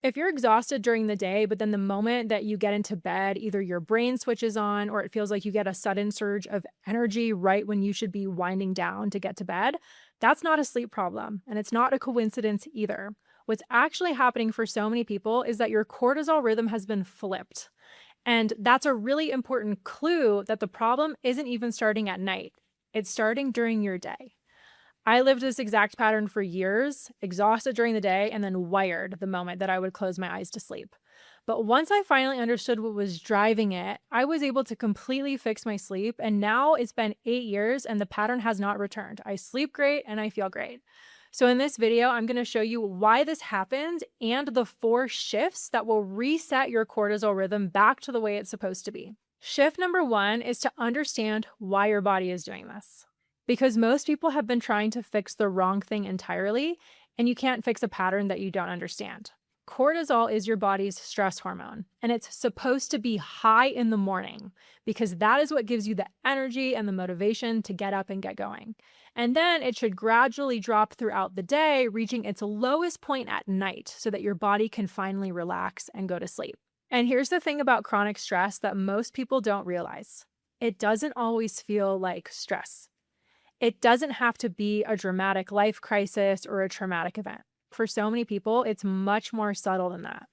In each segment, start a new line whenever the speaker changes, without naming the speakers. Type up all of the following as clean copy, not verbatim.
If you're exhausted during the day, but then the moment that you get into bed, either your brain switches on or it feels like you get a sudden surge of energy right when you should be winding down to get to bed, that's not a sleep problem. And it's not a coincidence either. What's actually happening for so many people is that your cortisol rhythm has been flipped. And that's a really important clue that the problem isn't even starting at night, it's starting during your day. I lived this exact pattern for years, exhausted during the day and then wired the moment that I would close my eyes to sleep. But once I finally understood what was driving it, I was able to completely fix my sleep. And now it's been 8 years and the pattern has not returned. I sleep great and I feel great. So, in this video, I'm going to show you why this happens and the 4 shifts that will reset your cortisol rhythm back to the way it's supposed to be. Shift number one is to understand why your body is doing this. Because most people have been trying to fix the wrong thing entirely, and you can't fix a pattern that you don't understand. Cortisol is your body's stress hormone, and it's supposed to be high in the morning because that is what gives you the energy and the motivation to get up and get going. And then it should gradually drop throughout the day, reaching its lowest point at night so that your body can finally relax and go to sleep. And here's the thing about chronic stress that most people don't realize: it doesn't always feel like stress. It doesn't have to be a dramatic life crisis or a traumatic event. For so many people, it's much more subtle than that.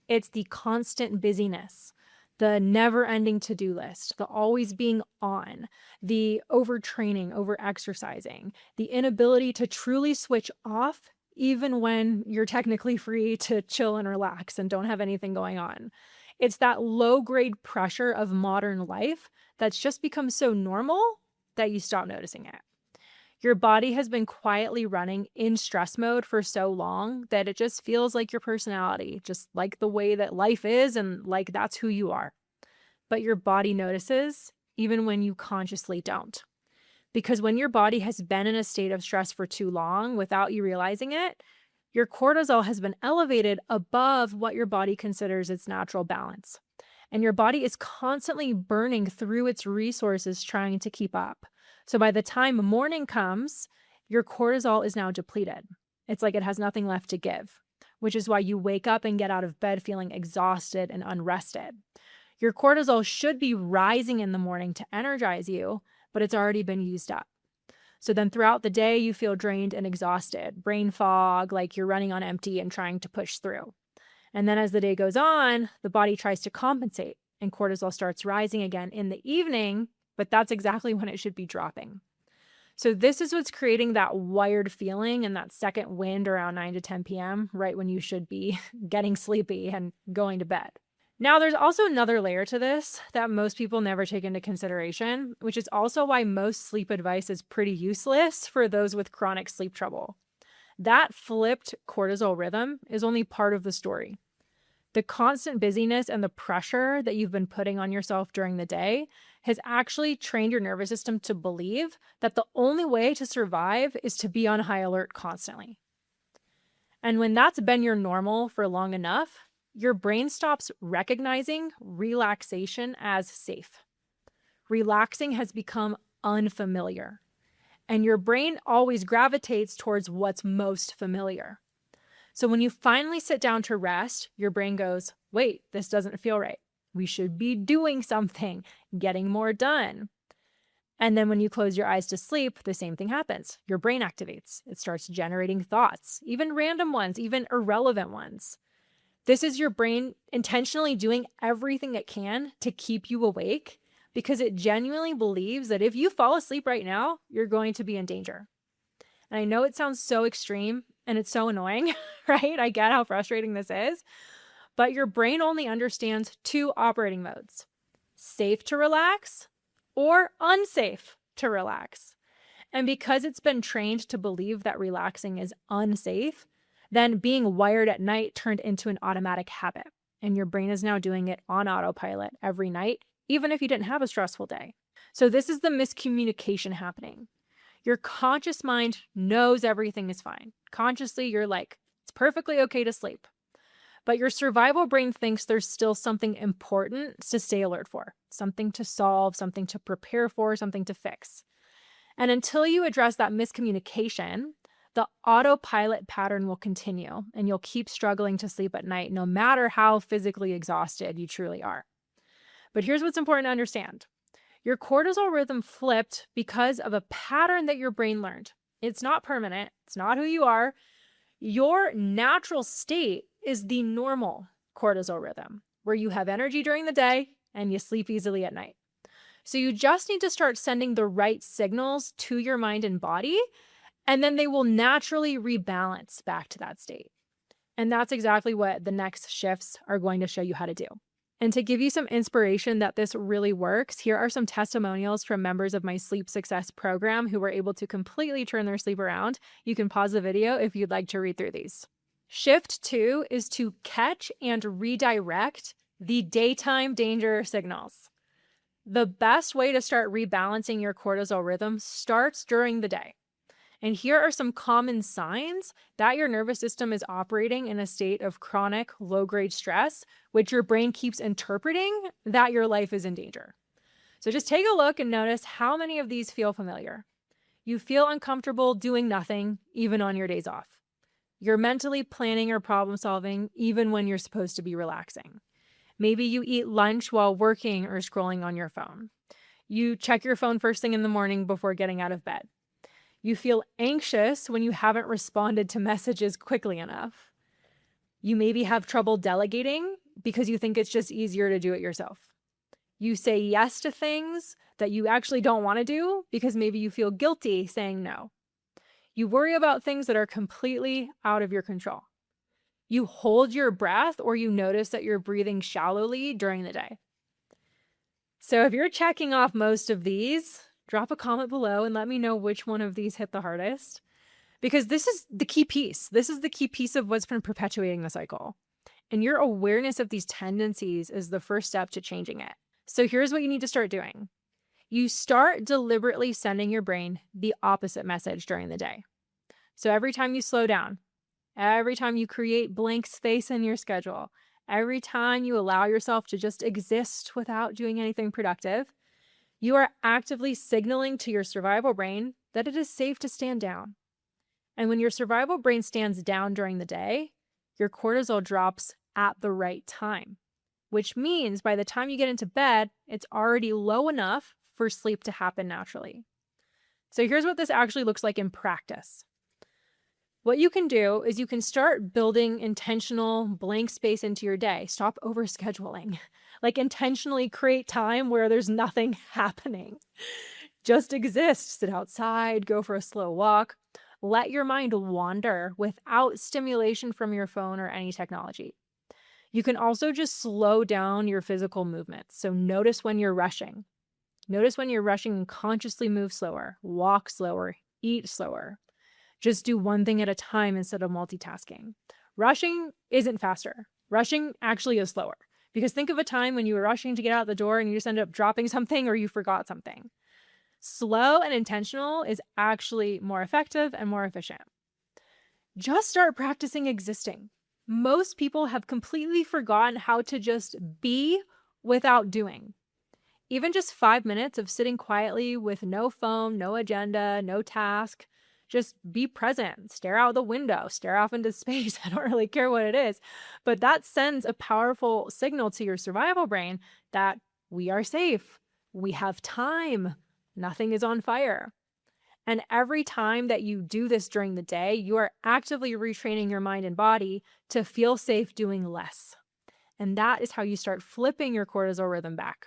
It's the constant busyness, the never ending to do list, the always being on, the overtraining, over exercising, the inability to truly switch off, even when you're technically free to chill and relax and don't have anything going on. It's that low grade pressure of modern life that's just become so normal that you stop noticing it. Your body has been quietly running in stress mode for so long that it just feels like your personality, just like the way that life is and like that's who you are. But your body notices even when you consciously don't. Because when your body has been in a state of stress for too long without you realizing it, your cortisol has been elevated above what your body considers its natural balance. And your body is constantly burning through its resources trying to keep up. So by the time morning comes, your cortisol is now depleted. It's like it has nothing left to give, which is why you wake up and get out of bed feeling exhausted and unrested. Your cortisol should be rising in the morning to energize you, but it's already been used up. So then throughout the day, you feel drained and exhausted, brain fog, like you're running on empty and trying to push through. And then as the day goes on, the body tries to compensate and cortisol starts rising again in the evening, but that's exactly when it should be dropping. So this is what's creating that wired feeling and that second wind around 9 to 10 p.m., right when you should be getting sleepy and going to bed. Now, there's also another layer to this that most people never take into consideration, which is also why most sleep advice is pretty useless for those with chronic sleep trouble. That flipped cortisol rhythm is only part of the story. The constant busyness and the pressure that you've been putting on yourself during the day has actually trained your nervous system to believe that the only way to survive is to be on high alert constantly. And when that's been your normal for long enough, your brain stops recognizing relaxation as safe. Relaxing has become unfamiliar, and your brain always gravitates towards what's most familiar. So when you finally sit down to rest, your brain goes, wait, this doesn't feel right. We should be doing something, getting more done. And then when you close your eyes to sleep, the same thing happens. Your brain activates. It starts generating thoughts, even random ones, even irrelevant ones. This is your brain intentionally doing everything it can to keep you awake because it genuinely believes that if you fall asleep right now, you're going to be in danger. And I know it sounds so extreme and it's so annoying, right? I get how frustrating this is, but your brain only understands 2 operating modes: safe to relax or unsafe to relax. And because it's been trained to believe that relaxing is unsafe, then being wired at night turned into an automatic habit. And your brain is now doing it on autopilot every night, even if you didn't have a stressful day. So this is the miscommunication happening. Your conscious mind knows everything is fine. Consciously, you're like, it's perfectly okay to sleep. But your survival brain thinks there's still something important to stay alert for, something to solve, something to prepare for, something to fix. And until you address that miscommunication, the autopilot pattern will continue and you'll keep struggling to sleep at night, no matter how physically exhausted you truly are. But here's what's important to understand. Your cortisol rhythm flipped because of a pattern that your brain learned. It's not permanent. It's not who you are. Your natural state is the normal cortisol rhythm, where you have energy during the day and you sleep easily at night. So you just need to start sending the right signals to your mind and body, and then they will naturally rebalance back to that state. And that's exactly what the next shifts are going to show you how to do. And to give you some inspiration that this really works, here are some testimonials from members of my sleep success program who were able to completely turn their sleep around. You can pause the video if you'd like to read through these. Shift 2 is to catch and redirect the daytime danger signals. The best way to start rebalancing your cortisol rhythm starts during the day. And here are some common signs that your nervous system is operating in a state of chronic low-grade stress, which your brain keeps interpreting that your life is in danger. So just take a look and notice how many of these feel familiar. You feel uncomfortable doing nothing, even on your days off. You're mentally planning or problem solving, even when you're supposed to be relaxing. Maybe you eat lunch while working or scrolling on your phone. You check your phone first thing in the morning before getting out of bed. You feel anxious when you haven't responded to messages quickly enough. You maybe have trouble delegating because you think it's just easier to do it yourself. You say yes to things that you actually don't want to do because maybe you feel guilty saying no. You worry about things that are completely out of your control. You hold your breath or you notice that you're breathing shallowly during the day. So if you're checking off most of these, drop a comment below and let me know which one of these hit the hardest. Because this is the key piece. This is the key piece of what's been perpetuating the cycle. And your awareness of these tendencies is the first step to changing it. So here's what you need to start doing. You start deliberately sending your brain the opposite message during the day. So every time you slow down, every time you create blank space in your schedule, every time you allow yourself to just exist without doing anything productive, you are actively signaling to your survival brain that it is safe to stand down. And when your survival brain stands down during the day, your cortisol drops at the right time, which means by the time you get into bed, it's already low enough for sleep to happen naturally. So here's what this actually looks like in practice. What you can do is you can start building intentional blank space into your day. Stop overscheduling. Like intentionally create time where there's nothing happening. Just exist. Sit outside, go for a slow walk. Let your mind wander without stimulation from your phone or any technology. You can also just slow down your physical movements. So notice when you're rushing. Notice when you're rushing and consciously move slower, walk slower, eat slower. Just do one thing at a time instead of multitasking. Rushing isn't faster. Rushing actually is slower. Because think of a time when you were rushing to get out the door and you just ended up dropping something or you forgot something. Slow and intentional is actually more effective and more efficient. Just start practicing existing. Most people have completely forgotten how to just be without doing. Even just 5 minutes of sitting quietly with no phone, no agenda, no task, just be present, stare out the window, stare off into space. I don't really care what it is, but that sends a powerful signal to your survival brain that we are safe, we have time, nothing is on fire. And every time that you do this during the day, you are actively retraining your mind and body to feel safe doing less. And that is how you start flipping your cortisol rhythm back.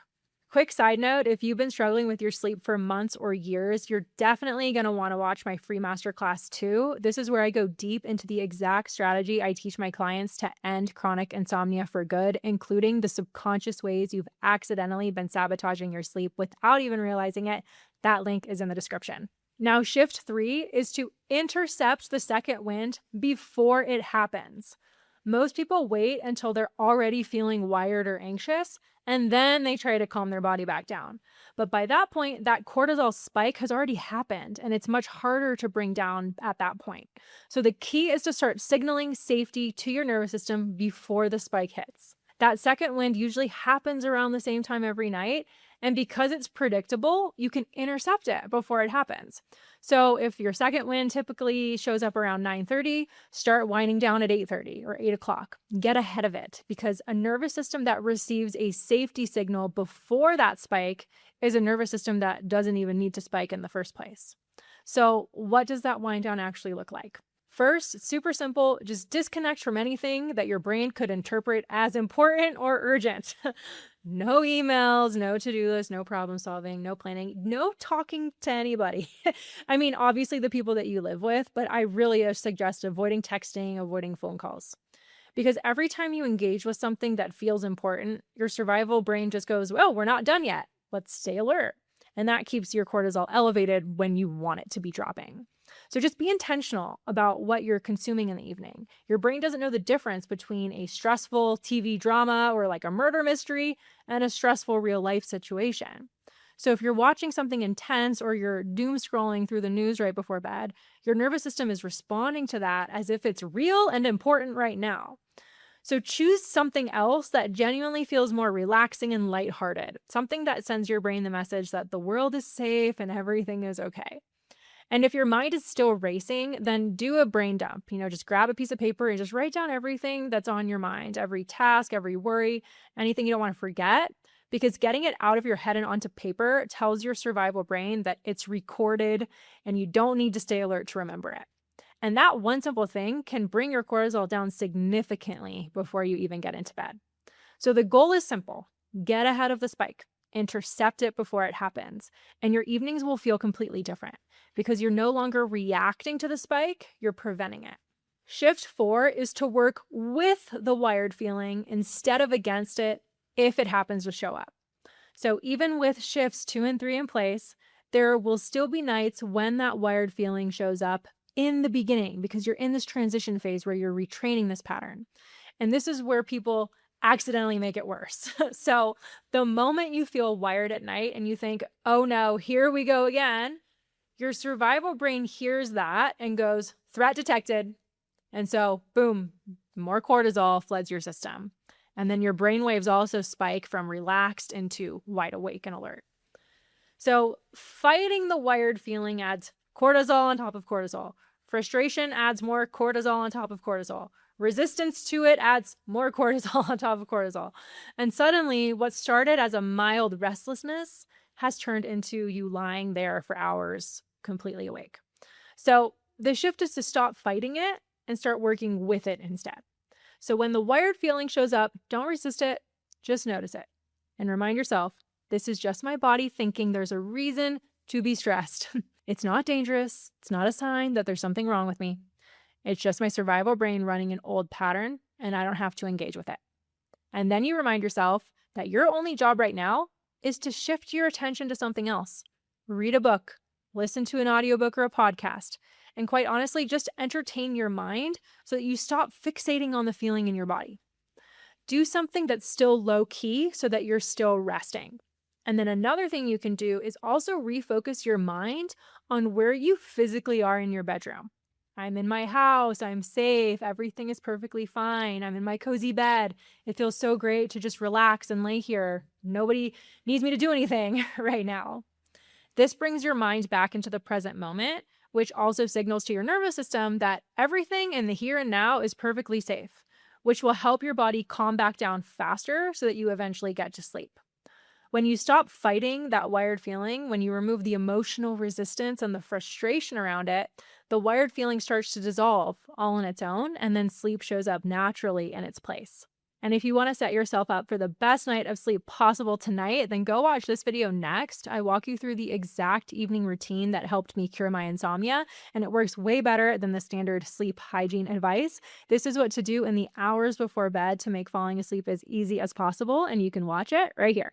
Quick side note, if you've been struggling with your sleep for months or years, you're definitely going to want to watch my free masterclass too. This is where I go deep into the exact strategy I teach my clients to end chronic insomnia for good, including the subconscious ways you've accidentally been sabotaging your sleep without even realizing it. That link is in the description. Now, shift 3 is to intercept the second wind before it happens. Most people wait until they're already feeling wired or anxious, and then they try to calm their body back down. But by that point, that cortisol spike has already happened, and it's much harder to bring down at that point. So the key is to start signaling safety to your nervous system before the spike hits. That second wind usually happens around the same time every night. And because it's predictable, you can intercept it before it happens. So if your second wind typically shows up around 9:30, start winding down at 8:30 or 8 o'clock. Get ahead of it, because a nervous system that receives a safety signal before that spike is a nervous system that doesn't even need to spike in the first place. So what does that wind down actually look like? First, it's super simple. Just disconnect from anything that your brain could interpret as important or urgent. No emails, no to-do list, no problem solving, no planning, no talking to anybody. I mean, obviously the people that you live with, but I really suggest avoiding texting, avoiding phone calls. Because every time you engage with something that feels important, your survival brain just goes, well, we're not done yet. Let's stay alert. And that keeps your cortisol elevated when you want it to be dropping. So just be intentional about what you're consuming in the evening. Your brain doesn't know the difference between a stressful TV drama or like a murder mystery and a stressful real life situation. So if you're watching something intense or you're doom scrolling through the news right before bed, your nervous system is responding to that as if it's real and important right now. So choose something else that genuinely feels more relaxing and lighthearted, something that sends your brain the message that the world is safe and everything is okay. And if your mind is still racing, then do a brain dump. Just grab a piece of paper and just write down everything that's on your mind, every task, every worry, anything you don't want to forget, because getting it out of your head and onto paper tells your survival brain that it's recorded and you don't need to stay alert to remember it. And that one simple thing can bring your cortisol down significantly before you even get into bed. So the goal is simple. Get ahead of the spike. Intercept it before it happens. And your evenings will feel completely different because you're no longer reacting to the spike, you're preventing it. Shift 4 is to work with the wired feeling instead of against it if it happens to show up. So even with shifts 2 and 3 in place, there will still be nights when that wired feeling shows up in the beginning because you're in this transition phase where you're retraining this pattern. And this is where people accidentally make it worse. So the moment you feel wired at night and you think, oh no, here we go again, your survival brain hears that and goes, threat detected. And so boom, more cortisol floods your system. And then your brain waves also spike from relaxed into wide awake and alert. So fighting the wired feeling adds cortisol on top of cortisol. Frustration adds more cortisol on top of cortisol. Resistance to it adds more cortisol on top of cortisol. And suddenly, what started as a mild restlessness has turned into you lying there for hours completely awake. So the shift is to stop fighting it and start working with it instead. So when the wired feeling shows up, don't resist it, just notice it. And remind yourself, this is just my body thinking there's a reason to be stressed. It's not dangerous. It's not a sign that there's something wrong with me. It's just my survival brain running an old pattern, and I don't have to engage with it. And then you remind yourself that your only job right now is to shift your attention to something else. Read a book, listen to an audiobook or a podcast, and quite honestly, just entertain your mind so that you stop fixating on the feeling in your body. Do something that's still low key so that you're still resting. And then another thing you can do is also refocus your mind on where you physically are in your bedroom. I'm in my house, I'm safe, everything is perfectly fine, I'm in my cozy bed. It feels so great to just relax and lay here. Nobody needs me to do anything right now. This brings your mind back into the present moment, which also signals to your nervous system that everything in the here and now is perfectly safe, which will help your body calm back down faster so that you eventually get to sleep. When you stop fighting that wired feeling, when you remove the emotional resistance and the frustration around it, the wired feeling starts to dissolve all on its own, and then sleep shows up naturally in its place. And if you want to set yourself up for the best night of sleep possible tonight, then go watch this video next. I walk you through the exact evening routine that helped me cure my insomnia, and it works way better than the standard sleep hygiene advice. This is what to do in the hours before bed to make falling asleep as easy as possible, and you can watch it right here.